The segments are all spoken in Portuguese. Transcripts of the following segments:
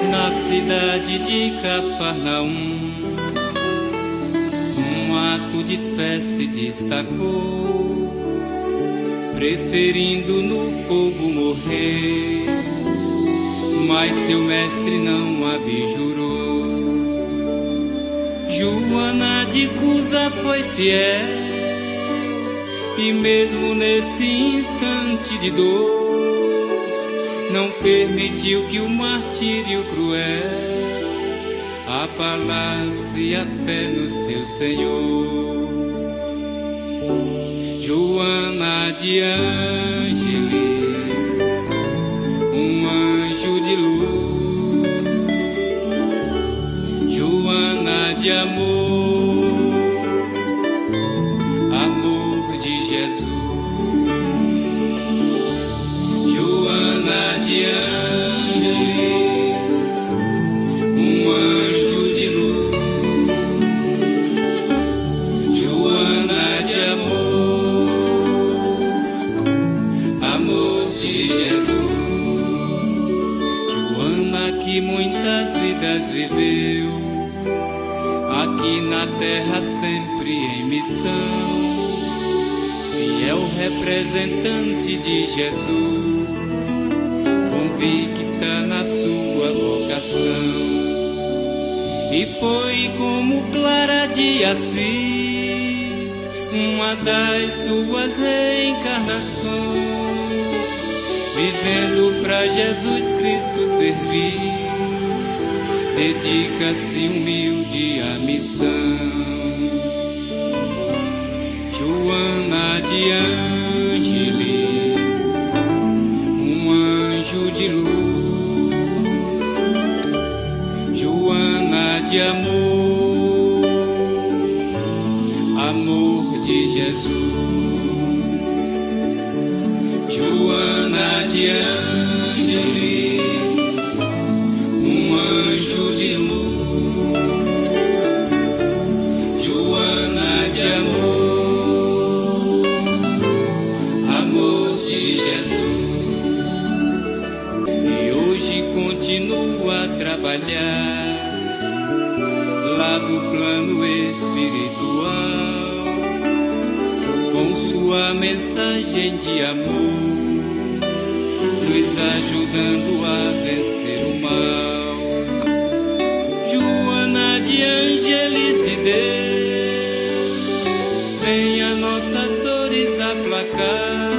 Na cidade de Cafarnaum, um ato de fé se destacou, preferindo no fogo morrer, mas seu mestre não abjurou. Joana de Cusa foi fiel, e mesmo nesse instante de dor, não permitiu que o martírio cruel abalasse a fé no seu Senhor. Joana de Ângeles, um anjo de luz. Joana de amor, amor de Jesus. Joana de Ângeles, um anjo de luz. Joana de amor, amor de Jesus. Joana que muitas vidas viveu, aqui na terra sempre em missão, fiel representante de Jesus, convicta na sua vocação. E foi como Clara de Assis, uma das suas reencarnações, vivendo para Jesus Cristo servir, dedica-se humilde à missão. Joana de Ângeles, um anjo de luz. Joana de amor, amor de Jesus. Joana de Ângeles, um anjo de luz. Joana de amor, amor de Jesus. E hoje continua a trabalhar lá do plano espiritual, com sua mensagem de amor, nos ajudando a vencer o mal. Joana de Ângeles de Deus, venha nossas dores aplacar,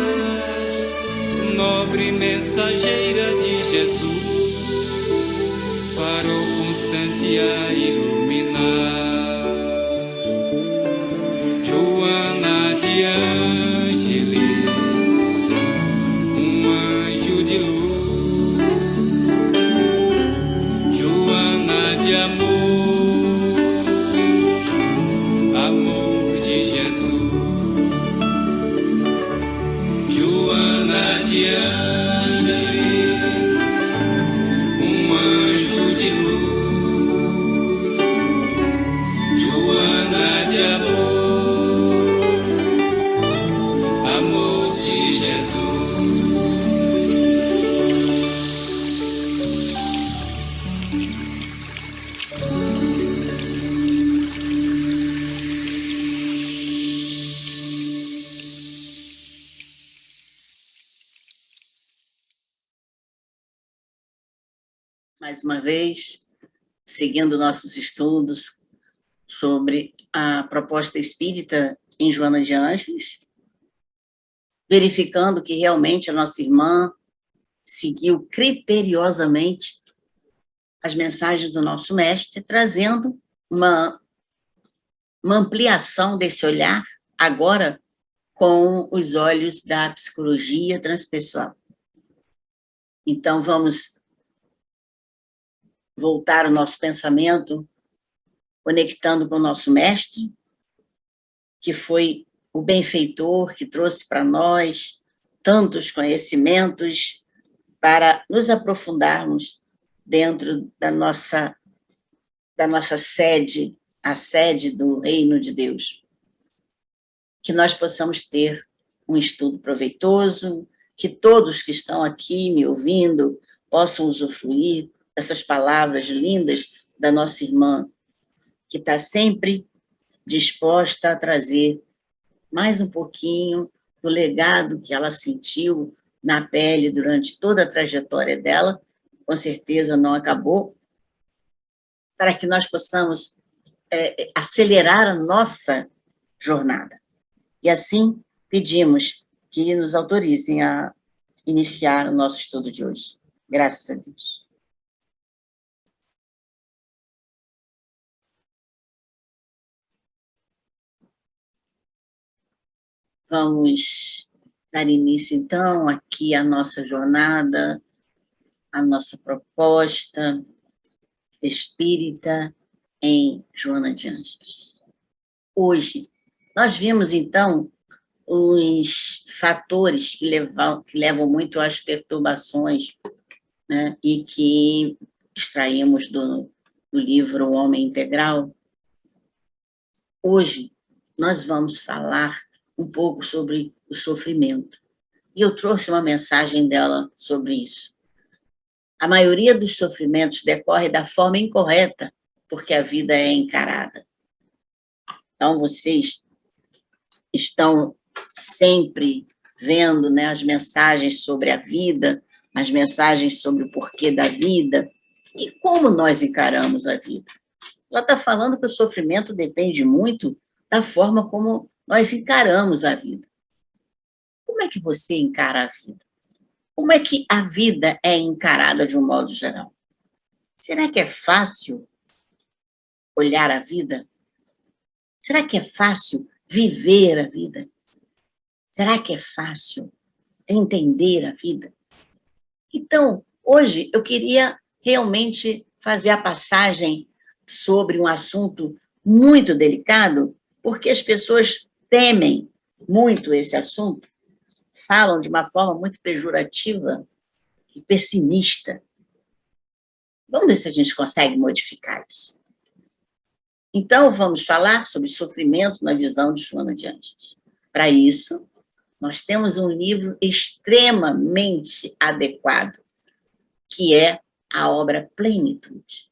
nobre mensageira de Jesus, farol constante a iluminar. Joana de Ângeles, um anjo de luz. Joana de amor, amor de Jesus. Joana de Ângeles, um anjo de luz. Joana de amor, amor de Jesus. Mais uma vez, seguindo nossos estudos sobre a proposta espírita em Joana de Ângeles, verificando que realmente a nossa irmã seguiu criteriosamente as mensagens do nosso mestre, trazendo uma ampliação desse olhar, agora com os olhos da psicologia transpessoal. Então, vamos voltar o nosso pensamento conectando com o nosso mestre, que foi o benfeitor que trouxe para nós tantos conhecimentos para nos aprofundarmos dentro da nossa sede, a sede do Reino de Deus. que nós possamos ter um estudo proveitoso, que todos que estão aqui me ouvindo possam usufruir dessas palavras lindas da nossa irmã, que está sempre disposta a trazer mais um pouquinho do legado que ela sentiu na pele durante toda a trajetória dela, com certeza não acabou, para que nós possamos acelerar a nossa jornada. E assim, pedimos que nos autorizem a iniciar o nosso estudo de hoje. Graças a Deus. Vamos dar início, então, aqui à nossa jornada, à nossa proposta espírita em Joana de Ângeles. Hoje, nós vimos, então, os fatores que levam muito às perturbações, né, e que extraímos do livro O Homem Integral. Hoje, nós vamos falar um pouco sobre o sofrimento. E eu trouxe uma mensagem dela sobre isso. A maioria dos sofrimentos decorre da forma incorreta, porque a vida é encarada. Então, vocês estão sempre vendo, né, as mensagens sobre a vida, as mensagens sobre o porquê da vida e como nós encaramos a vida. Ela está falando que o sofrimento depende muito da forma como nós encaramos a vida. Como é que você encara a vida? Como é que a vida é encarada de um modo geral? Será que é fácil olhar a vida? Será que é fácil viver a vida? Será que é fácil entender a vida? Então, hoje eu queria realmente fazer a passagem sobre um assunto muito delicado, porque as pessoas temem muito esse assunto, falam de uma forma muito pejorativa e pessimista. Vamos ver se a gente consegue modificar isso. Então, vamos falar sobre sofrimento na visão de Joana de Ângeles. Para isso, nós temos um livro extremamente adequado, que é a obra Plenitude.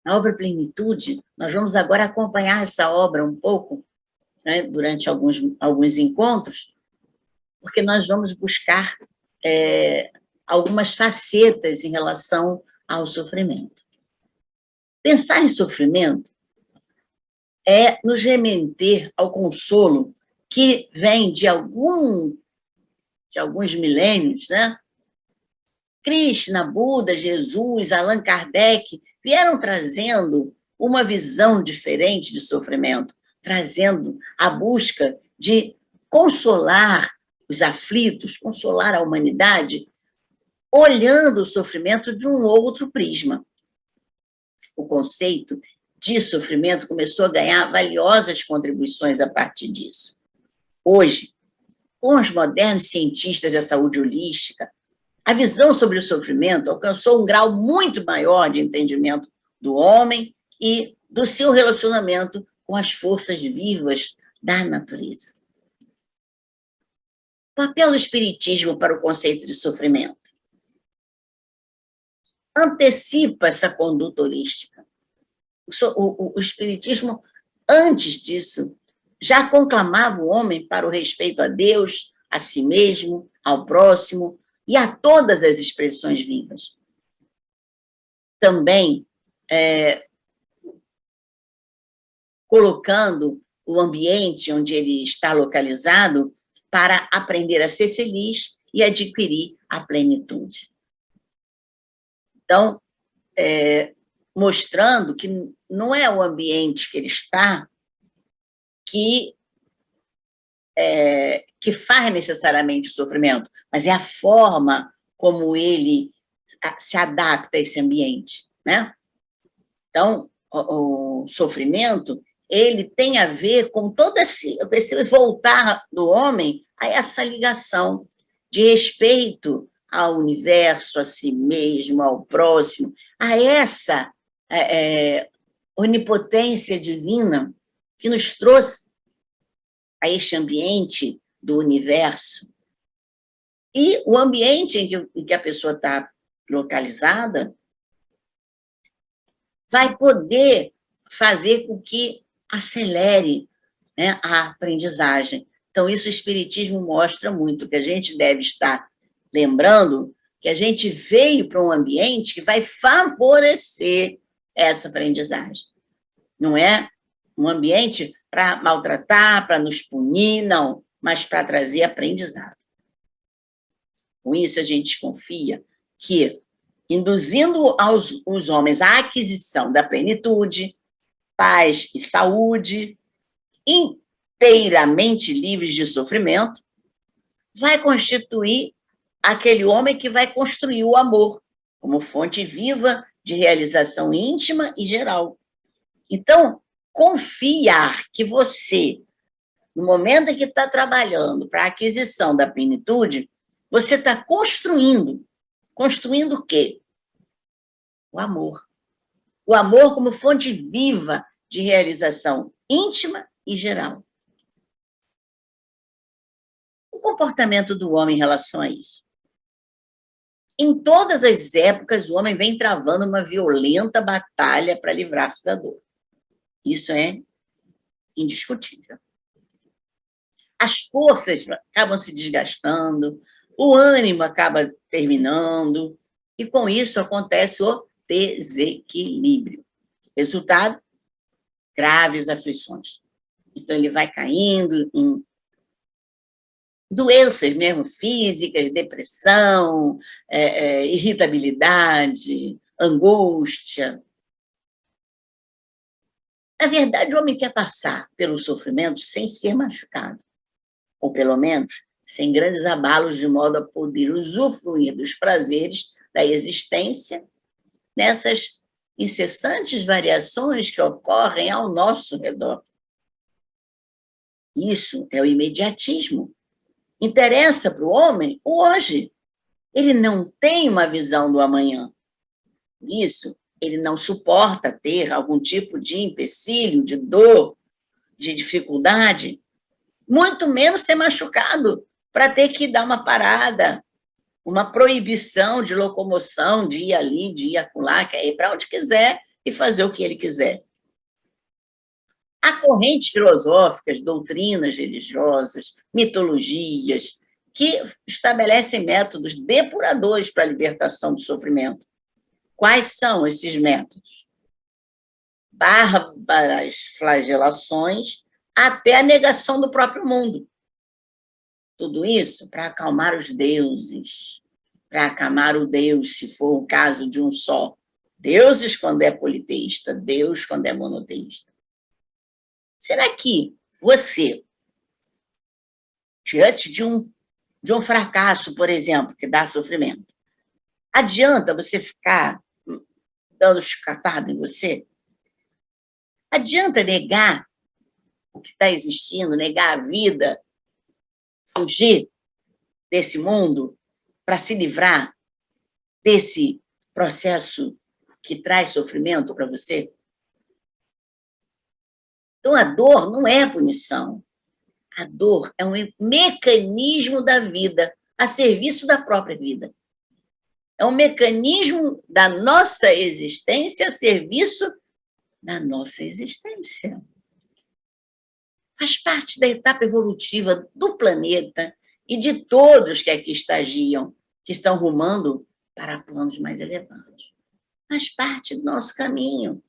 A obra Plenitude, nós vamos agora acompanhar essa obra um pouco, né, durante alguns encontros, porque nós vamos buscar algumas facetas em relação ao sofrimento. Pensar em sofrimento é nos remeter ao consolo que vem de alguns milênios, né? Krishna, Buda, Jesus, Allan Kardec vieram trazendo uma visão diferente de sofrimento, trazendo a busca de consolar os aflitos, consolar a humanidade, olhando o sofrimento de um outro prisma. O conceito de sofrimento começou a ganhar valiosas contribuições a partir disso. Hoje, com os modernos cientistas da saúde holística, a visão sobre o sofrimento alcançou um grau muito maior de entendimento do homem e do seu relacionamento com as forças vivas da natureza. O papel do espiritismo para o conceito de sofrimento antecipa essa conduta holística. O espiritismo, antes disso, já conclamava o homem para o respeito a Deus, a si mesmo, ao próximo e a todas as expressões vivas. Também colocando o ambiente onde ele está localizado para aprender a ser feliz e adquirir a plenitude. Então, mostrando que não é o ambiente que ele está que faz necessariamente o sofrimento, mas é a forma como ele se adapta a esse ambiente, né? Então, o sofrimento, ele tem a ver com todo esse voltar do homem a essa ligação de respeito ao universo, a si mesmo, ao próximo, a essa onipotência divina que nos trouxe a este ambiente do universo. E o ambiente em que a pessoa está localizada vai poder fazer com que acelere, né, a aprendizagem. Então, isso o Espiritismo mostra muito, que a gente deve estar lembrando que a gente veio para um ambiente que vai favorecer essa aprendizagem. Não é um ambiente para maltratar, para nos punir, não, mas para trazer aprendizado. Com isso, a gente confia que, induzindo os homens à aquisição da plenitude, paz e saúde, inteiramente livres de sofrimento, vai constituir aquele homem que vai construir o amor como fonte viva de realização íntima e geral. Então, confiar que você, no momento em que está trabalhando para a aquisição da plenitude, você está construindo. Construindo o quê? O amor. O amor como fonte viva de realização íntima e geral. O comportamento do homem em relação a isso? Em todas as épocas, o homem vem travando uma violenta batalha para livrar-se da dor. Isso é indiscutível. As forças acabam se desgastando, o ânimo acaba terminando, e com isso acontece o desequilíbrio. Resultado, graves aflições. Então, ele vai caindo em doenças mesmo físicas, depressão, irritabilidade, angústia. Na verdade, o homem quer passar pelo sofrimento sem ser machucado, ou pelo menos sem grandes abalos, de modo a poder usufruir dos prazeres da existência nessas incessantes variações que ocorrem ao nosso redor. Isso é o imediatismo. Interessa para o homem o hoje. Ele não tem uma visão do amanhã. Por isso, ele não suporta ter algum tipo de empecilho, de dor, de dificuldade, muito menos ser machucado para ter que dar uma parada, uma proibição de locomoção, de ir ali, de ir acolá, quer ir para onde quiser e fazer o que ele quiser. Há correntes filosóficas, doutrinas religiosas, mitologias, que estabelecem métodos depuradores para a libertação do sofrimento. Quais são esses métodos? Bárbaras flagelações até a negação do próprio mundo. Tudo isso para acalmar os deuses, para acalmar o Deus, se for o caso de um só. Deuses quando é politeísta, Deus quando é monoteísta. Será que você, diante de um fracasso, por exemplo, que dá sofrimento, adianta você ficar dando chicotada em você? Adianta negar o que está existindo, negar a vida, fugir desse mundo para se livrar desse processo que traz sofrimento para você? Então, a dor não é punição. A dor é um mecanismo da vida, a serviço da própria vida. É um mecanismo da nossa existência a serviço da nossa existência. Faz parte da etapa evolutiva do planeta e de todos que aqui estagiam, que estão rumando para planos mais elevados. Faz parte do nosso caminho.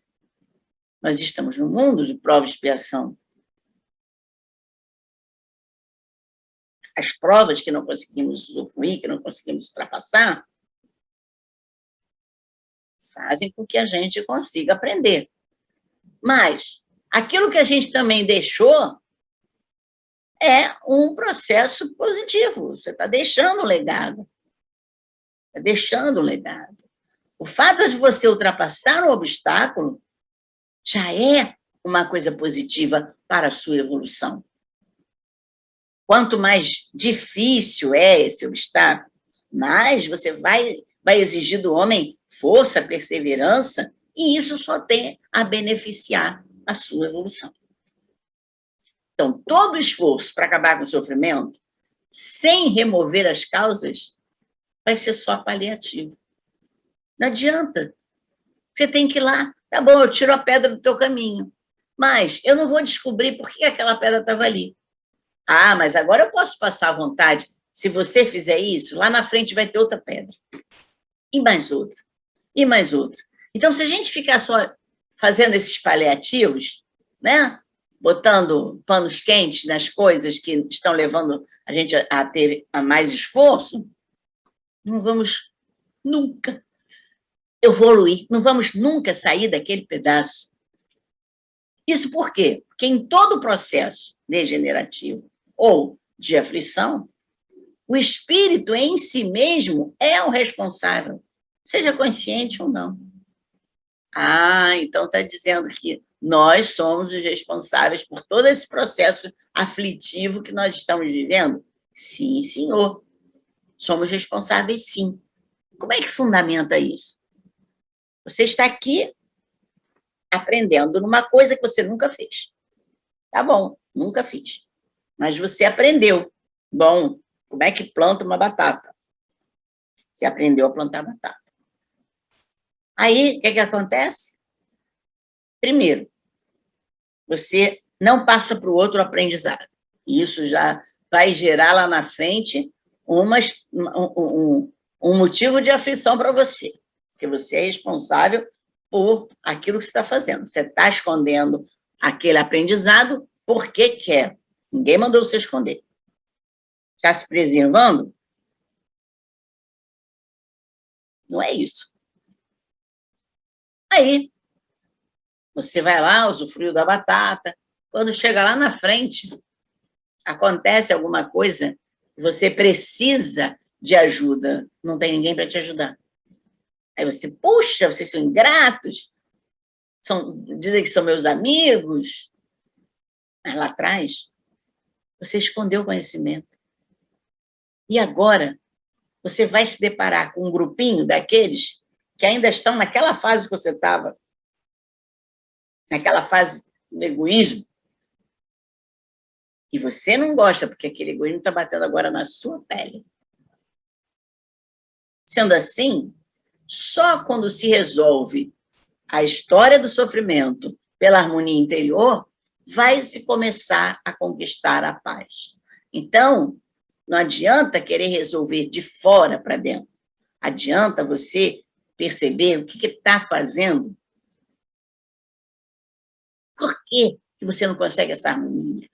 Nós estamos num mundo de prova e expiação. As provas que não conseguimos usufruir, que não conseguimos ultrapassar, fazem com que a gente consiga aprender. Mas aquilo que a gente também deixou é um processo positivo. Você está deixando um legado. Está deixando um legado. O fato de você ultrapassar um obstáculo já é uma coisa positiva para a sua evolução. Quanto mais difícil é esse obstáculo, mais você vai exigir do homem força, perseverança, e isso só tem a beneficiar a sua evolução. Então, todo esforço para acabar com o sofrimento, sem remover as causas, vai ser só paliativo. Não adianta. Você tem que ir lá. Tá bom, eu tiro a pedra do teu caminho. Mas eu não vou descobrir por que aquela pedra estava ali. Ah, mas agora eu posso passar à vontade. Se você fizer isso, lá na frente vai ter outra pedra. E mais outra. E mais outra. Então, se a gente ficar só fazendo esses paliativos, né? Botando panos quentes nas coisas que estão levando a gente a ter mais esforço, não vamos nunca evoluir, não vamos nunca sair daquele pedaço. Isso por quê? Porque em todo processo degenerativo ou de aflição, o espírito em si mesmo é o responsável, seja consciente ou não. Ah, então está dizendo que nós somos os responsáveis por todo esse processo aflitivo que nós estamos vivendo? Sim, senhor. Somos responsáveis, sim. Como é que fundamenta isso? Você está aqui aprendendo numa coisa que você nunca fez. Tá bom, nunca fiz. Mas você aprendeu. Bom, como é que planta uma batata? Você aprendeu a plantar batata. Aí, o que acontece? Primeiro, você não passa para o outro aprendizado. Isso já vai gerar lá na frente um motivo de aflição para você, porque você é responsável por aquilo que você está fazendo. Você está escondendo aquele aprendizado porque quer. Ninguém mandou você esconder. Está se preservando? Não é isso. Aí, você vai lá, usufruiu da batata. Quando chega lá na frente, acontece alguma coisa, você precisa de ajuda. Não tem ninguém para te ajudar. Aí você, puxa, vocês são ingratos, dizem que são meus amigos. Mas lá atrás, você escondeu o conhecimento. E agora, você vai se deparar com um grupinho daqueles que ainda estão naquela fase que você estava, naquela fase do egoísmo, e você não gosta, porque aquele egoísmo está batendo agora na sua pele. Sendo assim, só quando se resolve a história do sofrimento pela harmonia interior, vai se começar a conquistar a paz. Então, não adianta querer resolver de fora para dentro. Adianta você perceber o que está fazendo. Por que você não consegue essa harmonia?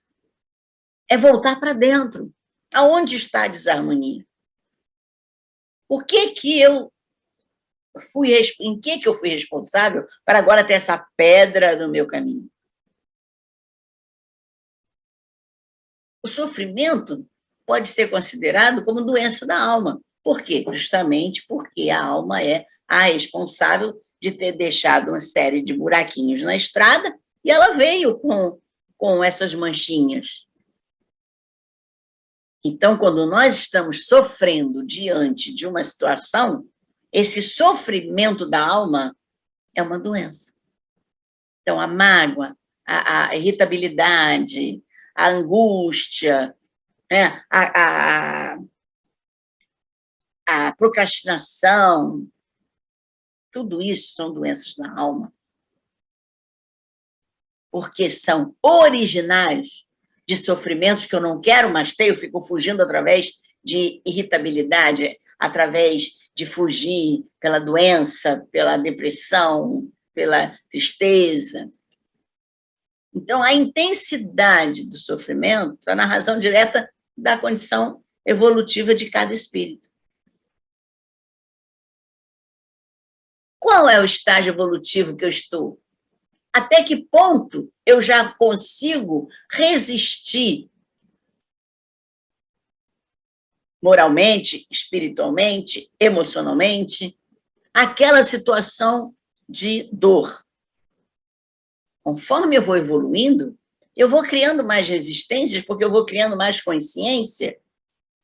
É voltar para dentro. Aonde está a desarmonia? Por que eu em que eu fui responsável para agora ter essa pedra no meu caminho? O sofrimento pode ser considerado como doença da alma. Por quê? Justamente porque a alma é a responsável de ter deixado uma série de buraquinhos na estrada e ela veio com essas manchinhas. Então, quando nós estamos sofrendo diante de uma situação, esse sofrimento da alma é uma doença. Então, a mágoa, a irritabilidade, a angústia, né? A procrastinação, tudo isso são doenças da alma. Porque são originários de sofrimentos que eu não quero mais ter, eu fico fugindo através de irritabilidade, através de fugir pela doença, pela depressão, pela tristeza. Então, a intensidade do sofrimento está na razão direta da condição evolutiva de cada espírito. Qual é o estágio evolutivo que eu estou? Até que ponto eu já consigo resistir moralmente, espiritualmente, emocionalmente, àquela situação de dor? Conforme eu vou evoluindo, eu vou criando mais resistências, porque eu vou criando mais consciência,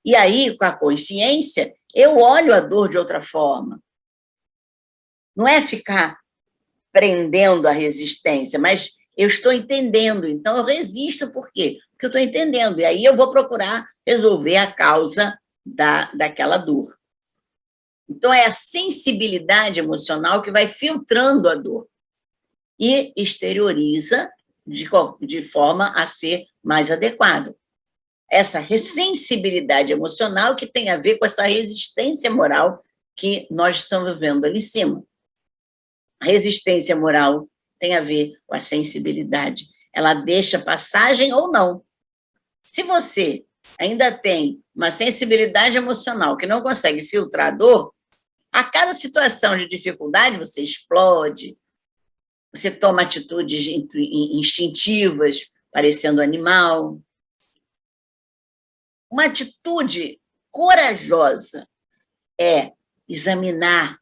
e aí, com a consciência, eu olho a dor de outra forma. Não é ficar prendendo a resistência, mas eu estou entendendo, então eu resisto, por quê? que eu estou entendendo. E aí eu vou procurar resolver a causa daquela dor. Então, é a sensibilidade emocional que vai filtrando a dor e exterioriza de forma a ser mais adequada. Essa sensibilidade emocional que tem a ver com essa resistência moral que nós estamos vendo ali em cima. A resistência moral tem a ver com a sensibilidade. Ela deixa passagem ou não. Se você ainda tem uma sensibilidade emocional que não consegue filtrar a dor, a cada situação de dificuldade você explode, você toma atitudes instintivas, parecendo animal. Uma atitude corajosa é examinar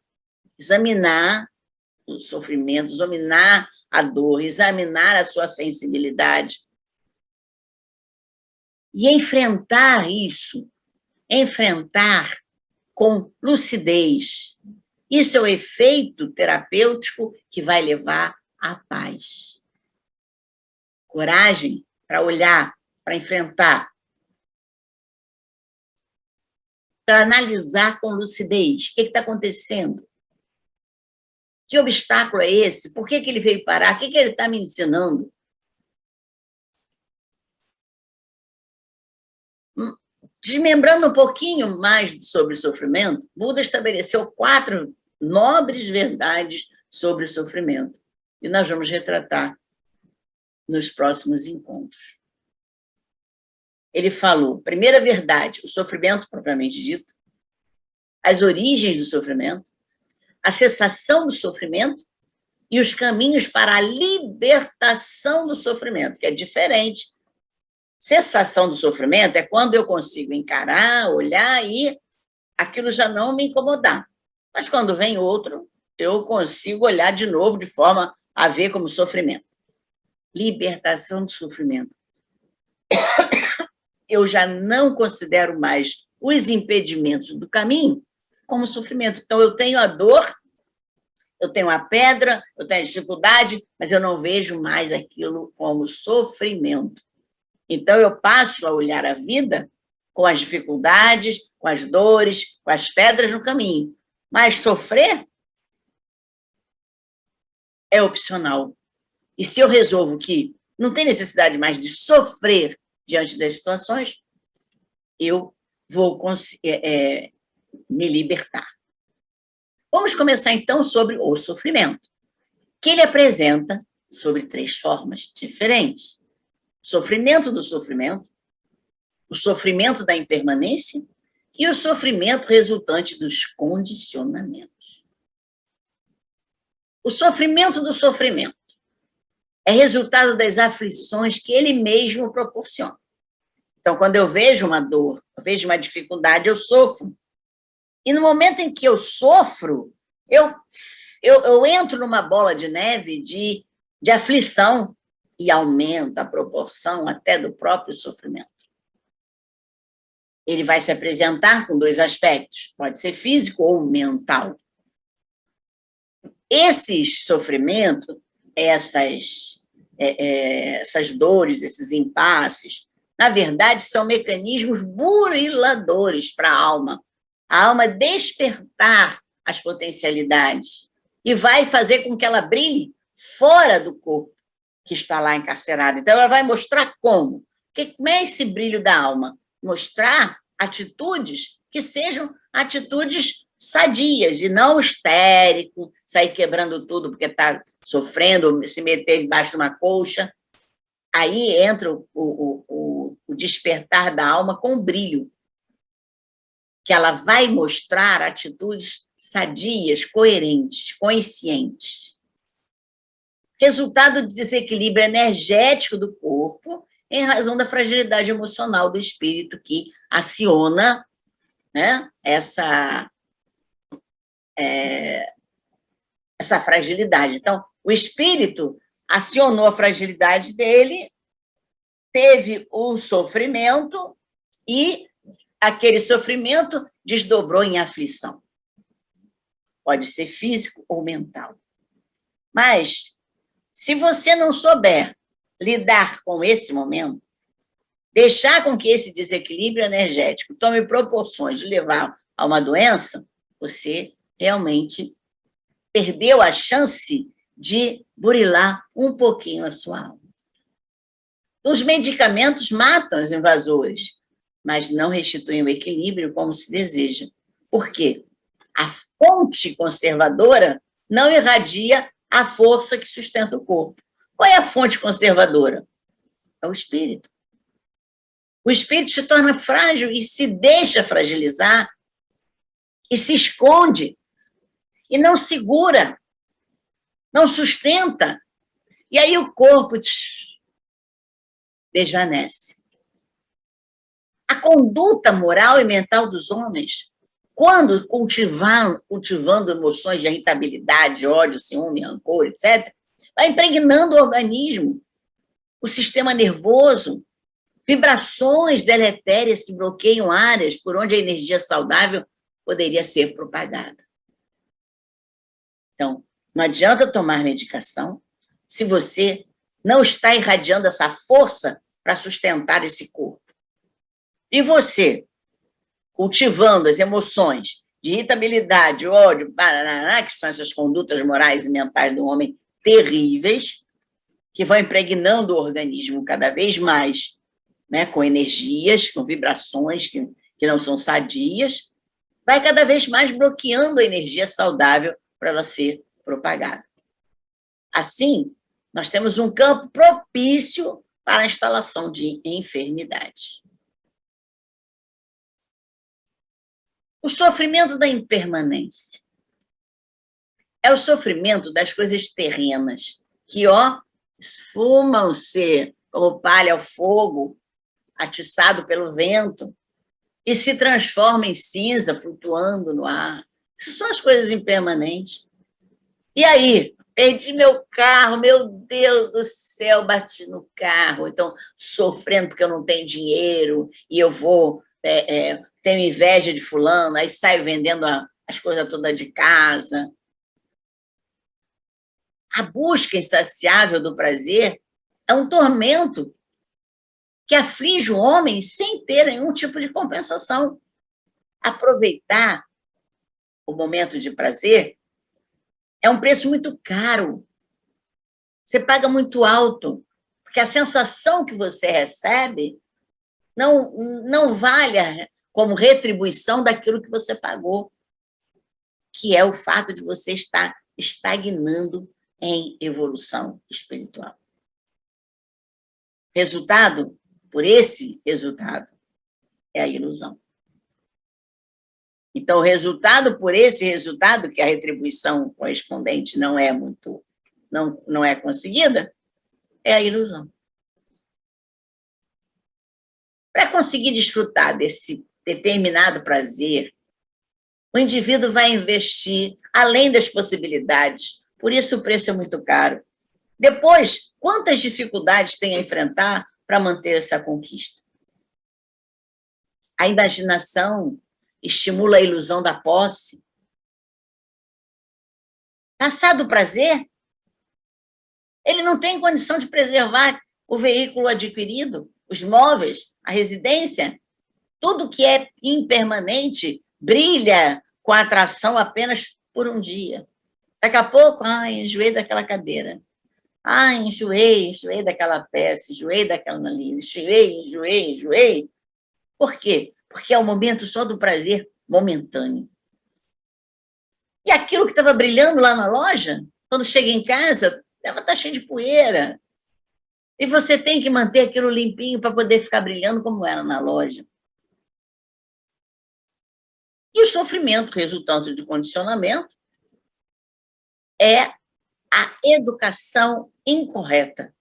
os sofrimentos, examinar a dor, examinar a sua sensibilidade e enfrentar isso, enfrentar com lucidez. Isso é o efeito terapêutico que vai levar à paz. Coragem para olhar, para enfrentar, para analisar com lucidez. O que está acontecendo? Que obstáculo é esse? Por que ele veio parar? O que ele está me ensinando? Desmembrando um pouquinho mais sobre o sofrimento, Buda estabeleceu 4 nobres verdades sobre o sofrimento. E nós vamos retratar nos próximos encontros. Ele falou, primeira verdade, o sofrimento propriamente dito, as origens do sofrimento, a cessação do sofrimento e os caminhos para a libertação do sofrimento, que é diferente. Cessação do sofrimento é quando eu consigo encarar, olhar e aquilo já não me incomodar. Mas quando vem outro, eu consigo olhar de novo de forma a ver como sofrimento. Libertação do sofrimento. Eu já não considero mais os impedimentos do caminho como sofrimento. Então, eu tenho a dor, eu tenho a pedra, eu tenho a dificuldade, mas eu não vejo mais aquilo como sofrimento. Então, eu passo a olhar a vida com as dificuldades, com as dores, com as pedras no caminho. Mas sofrer é opcional. E se eu resolvo que não tem necessidade mais de sofrer diante das situações, eu vou me libertar. Vamos começar, então, sobre o sofrimento, que ele apresenta sobre 3 formas diferentes. Sofrimento do sofrimento, o sofrimento da impermanência e o sofrimento resultante dos condicionamentos. O sofrimento do sofrimento é resultado das aflições que ele mesmo proporciona. Então, quando eu vejo uma dor, eu vejo uma dificuldade, eu sofro. E no momento em que eu sofro, eu entro numa bola de neve de aflição e aumenta a proporção até do próprio sofrimento. Ele vai se apresentar com 2 aspectos, pode ser físico ou mental. Esses sofrimentos, essas dores, esses impasses, na verdade, são mecanismos buriladores para a alma despertar as potencialidades e vai fazer com que ela brilhe fora do corpo que está lá encarcerado. Então, ela vai mostrar como. Como é esse brilho da alma? Mostrar atitudes que sejam atitudes sadias, e não histérico, sair quebrando tudo porque está sofrendo, se meter debaixo de uma colcha. Aí entra o despertar da alma com o brilho, que ela vai mostrar atitudes sadias, coerentes, conscientes. Resultado do desequilíbrio energético do corpo em razão da fragilidade emocional do espírito que aciona, né, essa fragilidade. Então, o espírito acionou a fragilidade dele, teve o sofrimento e aquele sofrimento desdobrou em aflição. Pode ser físico ou mental. Mas, se você não souber lidar com esse momento, deixar com que esse desequilíbrio energético tome proporções de levar a uma doença, você realmente perdeu a chance de burilar um pouquinho a sua alma. Os medicamentos matam os invasores, mas não restituem o equilíbrio como se deseja. Por quê? A fonte conservadora não irradia a força que sustenta o corpo. Qual é a fonte conservadora? É o espírito. O espírito se torna frágil e se deixa fragilizar e se esconde e não segura, não sustenta. E aí o corpo desvanece. A conduta moral e mental dos homens, quando cultivando emoções de irritabilidade, ódio, ciúme, rancor, etc., vai impregnando o organismo, o sistema nervoso, vibrações deletérias que bloqueiam áreas por onde a energia saudável poderia ser propagada. Então, não adianta tomar medicação se você não está irradiando essa força para sustentar esse corpo. E você, cultivando as emoções de irritabilidade, ódio, que são essas condutas morais e mentais do homem terríveis, que vão impregnando o organismo cada vez mais, né, com energias, com vibrações que não são sadias, vai cada vez mais bloqueando a energia saudável para ela ser propagada. Assim, nós temos um campo propício para a instalação de enfermidades. O sofrimento da impermanência é o sofrimento das coisas terrenas, que, esfumam-se como palha ao fogo, atiçado pelo vento, e se transformam em cinza, flutuando no ar. Isso são as coisas impermanentes. E aí, perdi meu carro, meu Deus do céu, bati no carro, então sofrendo porque eu não tenho dinheiro, e eu vou, tenho inveja de fulano, aí saio vendendo as coisas todas de casa. A busca insaciável do prazer é um tormento que aflige o homem sem ter nenhum tipo de compensação. Aproveitar o momento de prazer é um preço muito caro. Você paga muito alto, porque a sensação que você recebe não vale como retribuição daquilo que você pagou, que é o fato de você estar estagnando em evolução espiritual. Resultado, por esse resultado, é a ilusão. Então, o resultado por esse resultado, que a retribuição correspondente não é conseguida, é a ilusão. Para conseguir desfrutar desse determinado prazer, o indivíduo vai investir além das possibilidades, por isso o preço é muito caro. Depois, quantas dificuldades tem a enfrentar para manter essa conquista? A imaginação estimula a ilusão da posse. Passado o prazer, ele não tem condição de preservar o veículo adquirido, os móveis, a residência. Tudo que é impermanente brilha com a atração apenas por um dia. Daqui a pouco, enjoei daquela cadeira. Enjoei daquela peça, enjoei daquela analise, enjoei. Por quê? Porque é o momento só do prazer momentâneo. E aquilo que estava brilhando lá na loja, quando chega em casa, deve estar cheio de poeira. E você tem que manter aquilo limpinho para poder ficar brilhando como era na loja. E o sofrimento resultante de condicionamento é a educação incorreta,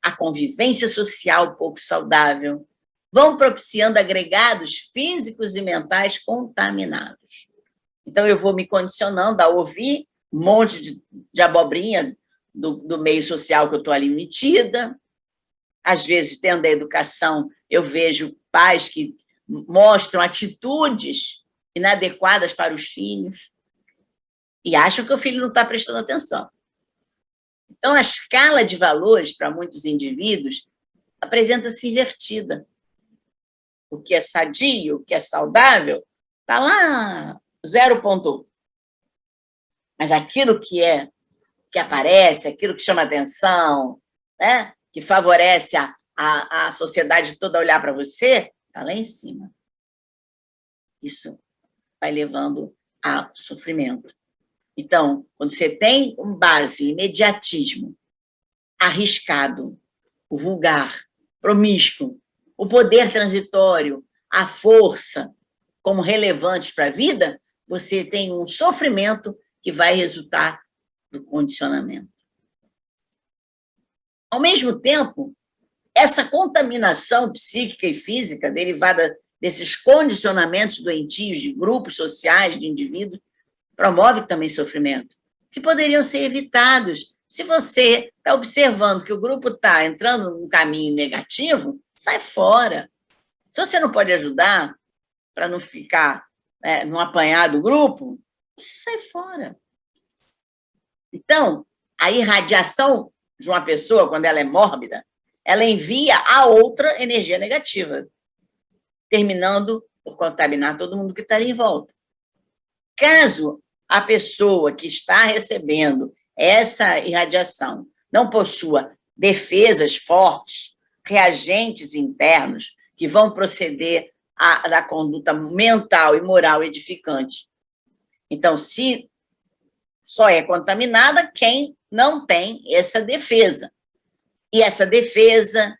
a convivência social pouco saudável, vão propiciando agregados físicos e mentais contaminados. Então, eu vou me condicionando a ouvir um monte de abobrinha do meio social que eu estou ali metida. Às vezes, dentro da educação, eu vejo pais que mostram atitudes inadequadas para os filhos e acham que o filho não está prestando atenção. Então, a escala de valores para muitos indivíduos apresenta-se invertida. o que é sadio, o que é saudável, está lá 0,1. Mas aquilo que aparece, aquilo que chama atenção, né? Que favorece a sociedade toda a olhar para você, está lá em cima. Isso vai levando a sofrimento. Então, quando você tem como base imediatismo, arriscado, o vulgar, promíscuo, o poder transitório, a força como relevantes para a vida, você tem um sofrimento que vai resultar do condicionamento. Ao mesmo tempo, essa contaminação psíquica e física derivada desses condicionamentos doentios de grupos sociais, de indivíduos, promove também sofrimento, que poderiam ser evitados. Se você está observando que o grupo está entrando num caminho negativo, sai fora. Se você não pode ajudar, para não ficar no apanhar do grupo, sai fora. Então, a irradiação de uma pessoa, quando ela é mórbida, ela envia a outra energia negativa, terminando por contaminar todo mundo que está ali em volta. Caso a pessoa que está recebendo essa irradiação não possua defesas fortes, reagentes internos que vão proceder à conduta mental e moral edificante. Então, se só é contaminada quem não tem essa defesa. E essa defesa,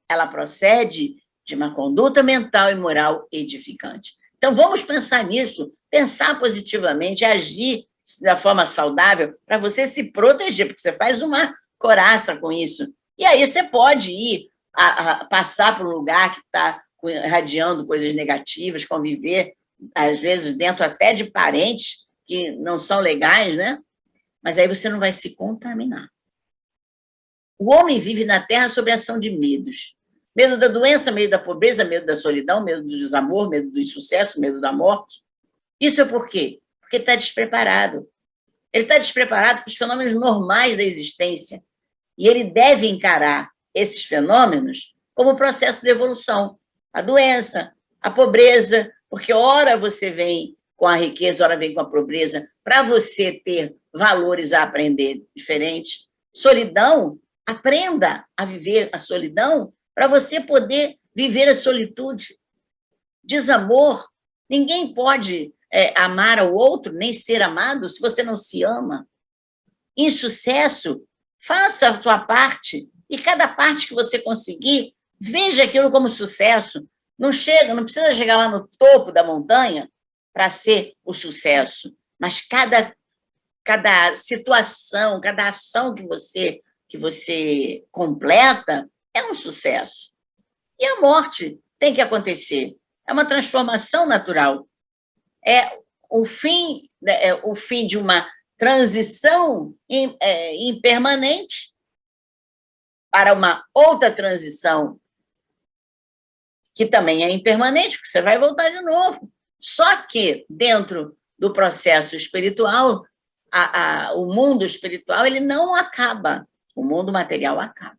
ela procede de uma conduta mental e moral edificante. Então, vamos pensar nisso, pensar positivamente, agir da forma saudável para você se proteger, porque você faz uma coraça com isso. E aí você pode ir passar para um lugar que está irradiando coisas negativas, conviver, às vezes, dentro até de parentes que não são legais, né? Mas aí você não vai se contaminar. O homem vive na Terra sob a ação de medos. Medo da doença, medo da pobreza, medo da solidão, medo do desamor, medo do insucesso, medo da morte. Isso é por quê? Porque ele está despreparado. Ele está despreparado para os fenômenos normais da existência. E ele deve encarar esses fenômenos como processo de evolução. A doença, a pobreza, porque ora você vem com a riqueza, ora vem com a pobreza, para você ter valores a aprender diferentes. Solidão, aprenda a viver a solidão para você poder viver a solitude. Desamor, ninguém pode amar ao outro, nem ser amado, se você não se ama. Insucesso, faça a sua parte, e cada parte que você conseguir, veja aquilo como sucesso. Não precisa chegar lá no topo da montanha para ser o sucesso, mas cada situação, cada ação que você completa é um sucesso. E a morte tem que acontecer. É uma transformação natural. É o fim de uma transição impermanente para uma outra transição que também é impermanente, porque você vai voltar de novo. Só que, dentro do processo espiritual, o mundo espiritual ele não acaba, o mundo material acaba.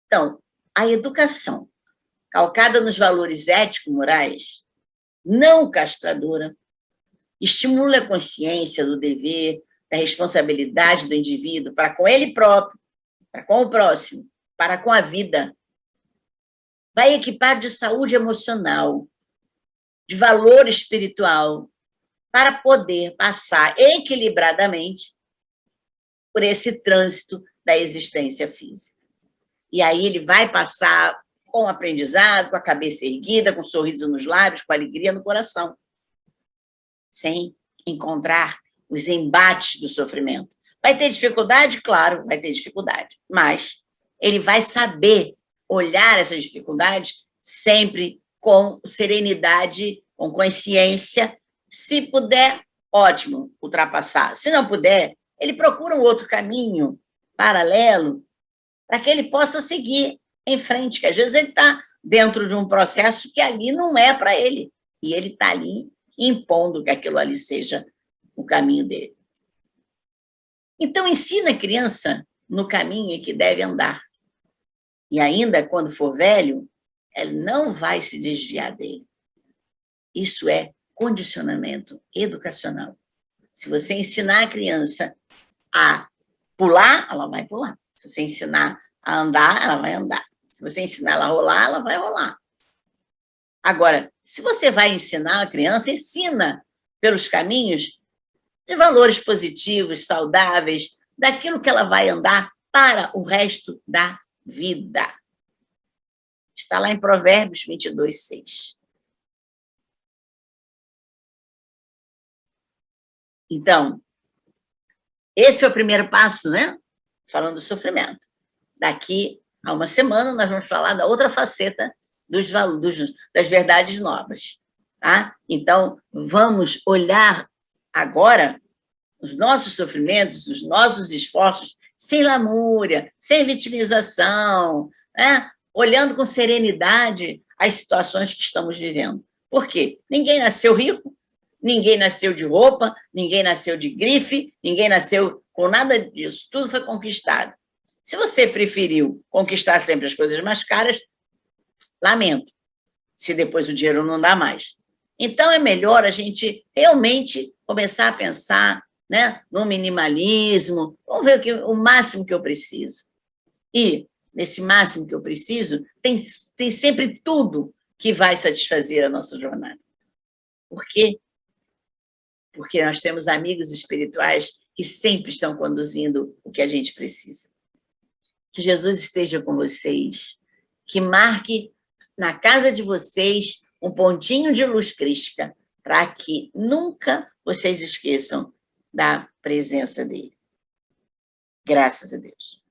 Então, a educação, calcada nos valores ético-morais, não castradora, estimula a consciência do dever, da responsabilidade do indivíduo para com ele próprio, para com o próximo, para com a vida. Vai equipar de saúde emocional, de valor espiritual, para poder passar equilibradamente por esse trânsito da existência física. E aí ele vai passar com aprendizado, com a cabeça erguida, com um sorriso nos lábios, com alegria no coração, sem encontrar os embates do sofrimento. Vai ter dificuldade? Claro, vai ter dificuldade, mas ele vai saber olhar essas dificuldades sempre com serenidade, com consciência. Se puder, ótimo, ultrapassar. Se não puder, ele procura um outro caminho paralelo para que ele possa seguir em frente, que às vezes ele está dentro de um processo que ali não é para ele, e ele está ali impondo que aquilo ali seja o caminho dele. Então, ensina a criança no caminho em que deve andar. E ainda quando for velho, ele não vai se desviar dele. Isso é condicionamento educacional. Se você ensinar a criança a pular, ela vai pular. Se você ensinar a andar, ela vai andar. Se você ensinar ela a rolar, ela vai rolar. Agora, se você vai ensinar a criança, ensina pelos caminhos de valores positivos, saudáveis, daquilo que ela vai andar para o resto da vida. Está lá em Provérbios 22, 6. Então, esse é o primeiro passo, né? Falando do sofrimento. Daqui a uma semana, nós vamos falar da outra faceta das verdades novas. Tá? Então, vamos olhar agora os nossos sofrimentos, os nossos esforços, sem lamúria, sem vitimização, né? Olhando com serenidade as situações que estamos vivendo. Por quê? Ninguém nasceu rico, ninguém nasceu de roupa, ninguém nasceu de grife, ninguém nasceu com nada disso. Tudo foi conquistado. Se você preferiu conquistar sempre as coisas mais caras, lamento, se depois o dinheiro não dá mais. Então, é melhor a gente realmente começar a pensar, né, no minimalismo, vamos ver o máximo que eu preciso. E, nesse máximo que eu preciso, tem sempre tudo que vai satisfazer a nossa jornada. Por quê? Porque nós temos amigos espirituais que sempre estão conduzindo o que a gente precisa. Que Jesus esteja com vocês, que marque na casa de vocês um pontinho de luz crística, para que nunca vocês esqueçam da presença dele. Graças a Deus.